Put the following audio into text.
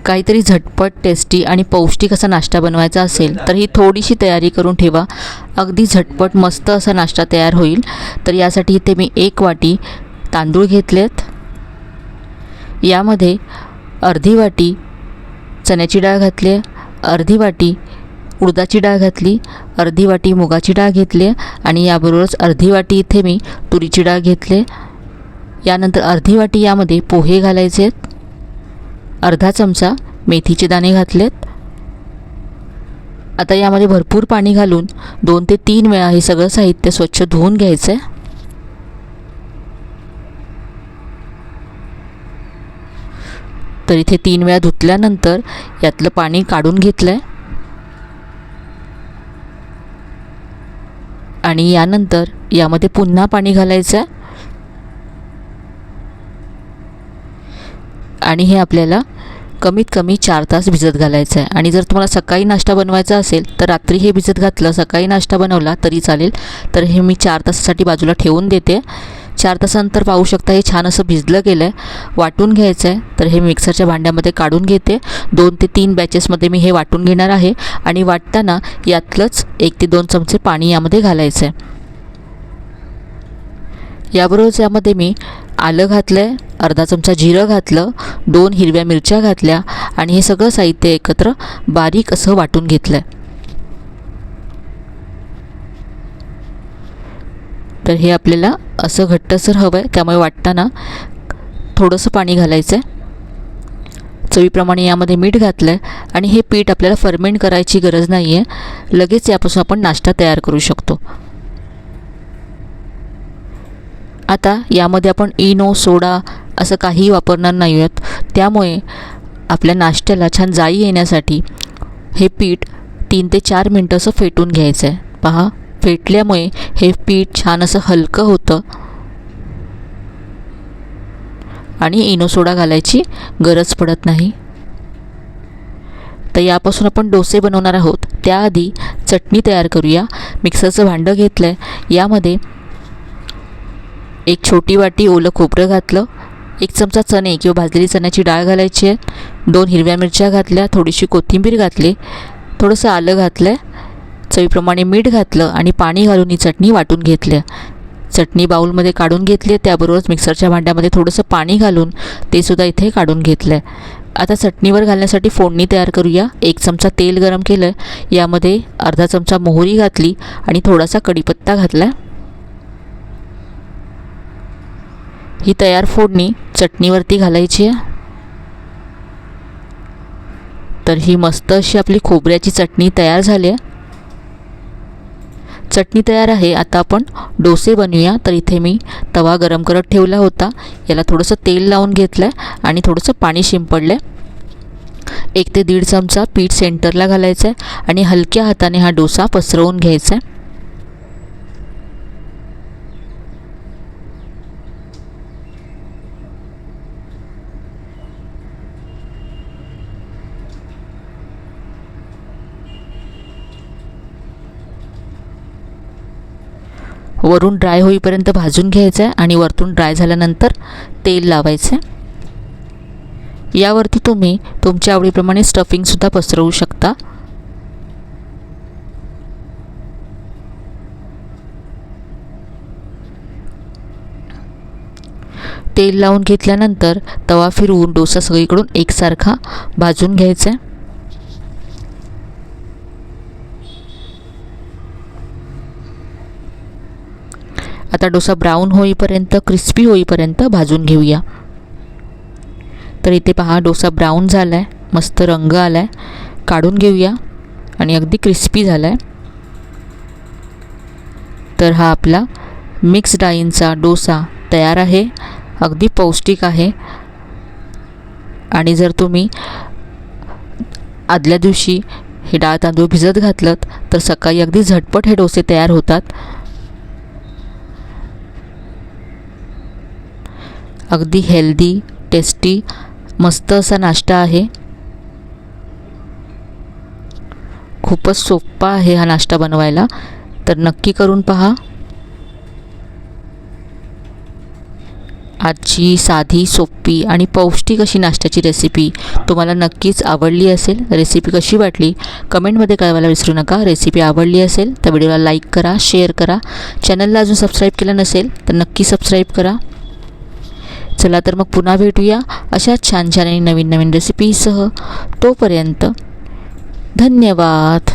काहीतरी झटपट, टेस्टी आणि पौष्टिक असा नाश्ता बनवायचा असेल तर ही थोडीशी तयारी करून ठेवा. अगदी झटपट मस्त असा नाश्ता तयार होईल. तर यासाठी इथे मी 1 वाटी तांदूळ घेतलेत. यामध्ये अर्धी वाटी चण्याची डाळ घातली आहे, अर्धी वाटी उडदाची डाळ घातली, अर्धी वाटी मुगाची डाळ घेतली आणि याबरोबरच अर्धी वाटी इथे मी तुरीची डाळ घेतली. यानंतर अर्धी वाटी यामध्ये पोहे घालायचे आहेत. अर्धा चमचा मेथीचे दाणे घातलेत. आता यामध्ये भरपूर पाणी घालून 2 ते 3 वेळा हे सगळं साहित्य स्वच्छ धुवून घ्यायचं आहे. तर इथे 3 वेळा धुतल्यानंतर यातलं पाणी काढून घेतलं आहे आणि यानंतर यामध्ये पुन्हा पाणी घालायचं आहे आणि हे आपल्याला कमीत कमी 4 तास भिजत घालायचं आहे. आणि जर तुम्हाला सकाळी नाश्ता बनवायचा असेल तर रात्री हे भिजत घातलं, सकाळी नाश्ता बनवला तरी चालेल. तर हे मी 4 तासासाठी बाजूला ठेवून देते. 4 तासानंतर पाहू शकता हे छान असं भिजलं गेलं आहे. वाटून घ्यायचं आहे. तर हे मिक्सरच्या भांड्यामध्ये काढून घेते. 2 ते 3 बॅचेसमध्ये मी हे वाटून घेणार आहे आणि वाटताना यातलंच 1 ते 2 चमचे पाणी यामध्ये घालायचं आहे. याबरोबरच यामध्ये मी आलं घातलं आहे, अर्धा चमचा जिरं घातलं, 2 हिरव्या मिरच्या घातल्या आणि हे सगळं साहित्य एकत्र बारीक असं वाटून घेतलं आहे. तर हे आपल्याला असं घट्टसर हवं आहे, त्यामुळे वाटताना थोडंसं पाणी घालायचं आहे. चवीप्रमाणे यामध्ये मीठ घातलं आहे आणि हे पीठ आपल्याला फर्मेंट करायची गरज नाही आहे. लगेच यापासून आपण नाश्ता तयार करू शकतो. आता यामध्ये आपण इनो, सोडा असं काहीही वापरणार नाही आहोत. त्यामुळे आपल्या नाश्त्याला छान जाई येण्यासाठी हे पीठ 3 ते 4 मिनटं असं फेटून घ्यायचं आहे. पहा, फेटल्यामुळे हे पीठ छान असं हलकं होतं आणि इनो सोडा घालायची गरज पडत नाही. तर यापासून आपण डोसे बनवणार आहोत. त्याआधी चटणी तयार करूया. मिक्सरचं भांडं घेतलं आहे. यामध्ये 1 छोटी वाटी ओलं खोबरं घातलं, 1 चमचा चणे किंवा भाजलेली चण्याची डाळ घालायची आहे, 2 हिरव्या मिरच्या घातल्या, थोडीशी कोथिंबीर घातली, थोडंसं आलं घातलं, चवीप्रमाणे मीठ घातलं आणि पाणी घालून ही चटणी वाटून घेतली. चटणी बाउलमध्ये काढून घेतली. त्याबरोबरच मिक्सरच्या भांड्यामध्ये थोडंसं पाणी घालून ते सुद्धा इथे काढून घेतलं आहे. आता चटणीवर घालण्यासाठी फोडणी तयार करूया. 1 चमचा तेल गरम केलं, यामध्ये अर्धा चमचा मोहरी घातली आणि थोडासा कढीपत्ता घातला. ही तयार फोडणी चटणीवरती घालायची आहे. तर ही मस्त अशी आपली खोबऱ्याची चटणी तयार झाली आहे. चटणी तयार आहे. आता आपण डोसे बनवूया. तर इथे मी तवा गरम करत ठेवला होता. याला थोडंसं तेल लावून घेतलं आहे आणि थोडंसं पाणी शिंपडलं आहे. 1 ते 1.5 चमचा पीठ सेंटरला घालायचं आहे आणि हलक्या हाताने हा डोसा पसरवून घ्यायचा आहे. वरून ड्राय होईपर्यंत भाजून घ्यायचं आहे आणि वरतून ड्राय झाल्यानंतर तेल लावायचं आहे. यावरती तुम्ही तुमच्या आवडीप्रमाणे स्टफिंगसुद्धा पसरवू शकता. तेल लावून घेतल्यानंतर तवा फिरवून डोसा सगळीकडून एकसारखा भाजून घ्यायचा आहे. आता डोसा ब्राऊन होईपर्यंत, क्रिस्पी होईपर्यंत भाजून घेऊया. तर इथे पहा, डोसा ब्राऊन झाला आहे, मस्त रंग आला आहे. काढून घेऊया आणि अगदी क्रिस्पी झाला आहे. तर हा आपला मिक्स डाळींचा डोसा तयार आहे. अगदी पौष्टिक आहे आणि जर तुम्ही आदल्या दिवशी हे डाळ तांदूळ भिजत घातलं तर सकाळी अगदी झटपट हे डोसे तयार होतात. अगदी हेल्दी, टेस्टी, मस्त असा नाश्ता आहे. खूपच सोपा आहे हा नाश्ता बनवायला. तर नक्की करून पहा. आजची साधी, सोपी आणि पौष्टिक अशी नाश्त्याची रेसिपी तुम्हाला नक्कीच आवडली असेल. रेसिपी कशी वाटली कमेंटमध्ये कळवायला विसरू नका. रेसिपी आवडली असेल तर व्हिडिओला लाईक करा, शेअर करा. चॅनलला अजून सबस्क्राईब केलं नसेल तर नक्की सबस्क्राईब करा. चला तर मग पुन्हा भेटूया अशा छान छान आणि नवीन नवीन रेसिपीसह. तोपर्यंत धन्यवाद.